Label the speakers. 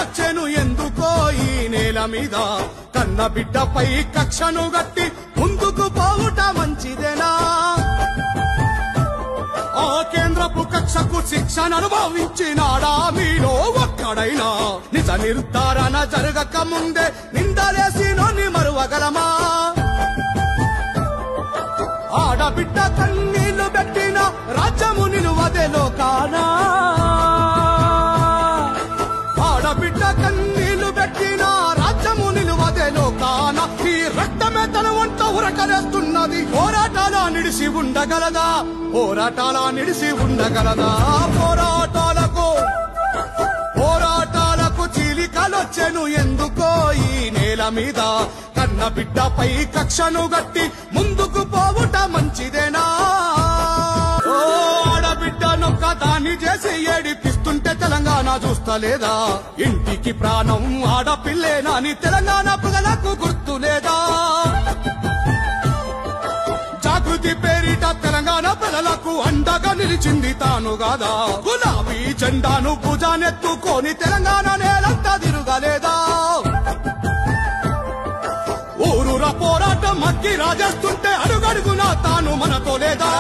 Speaker 1: చీలికలొచ్చెను ఎందుకో ఈ నేల మీద కన్న బిడ్డపై కక్షను గట్టి ముందుకు పోవుట మంచిదేనా ఆ కేంద్రపు కక్షకు శిక్షను అనుభవించినాడా మీలో ఒక్కడైనా నిజ నిర్ధారణ జరగక ముందే నిందలేసి నోని మరువగలమా ఆడబిడ్డ కన్నీళ్లు పెట్టిన రాజ్యము నిలువదే లోకానా ఆడబిడ్డ కన్నీళ్లు పెట్టిన రాజ్యము నిలువదే లోకాన ఈ రక్తమే తన వంట ఉరకలేస్తున్నది పోరాటాల నిడిసి ఉండగలదా పోరాటాల నిడిసి ఉండగలదా పోరాటాలకు చీలికలొచ్చెను ఎందుకో ఈ నేల మీద కన్న బిడ్డపై కక్షను గట్టి ముందుకు పోవుట మంచిదేనా ఆడబిడ్డనొక్క దాన్ని చేసి ఏడిపిస్తుంటే తెలంగాణ చూస్తలేదా ఇంటికి ప్రాణం ఆడపిల్లేనాని తెలంగాణ ప్రజలకు గుర్తులేదా జాగృతి పేరిట తెలంగాణ ప్రజలకు అండగా నిలిచింది తాను గాదా గులాబీ జెండాను భుజానెత్తుకొని తెలంగాణ నేలంతా తిరుగలేదా ఊరూర పోరాటం మక్కి రాజేస్తుంటే అడుగడుగునా తాను మనతో లేదా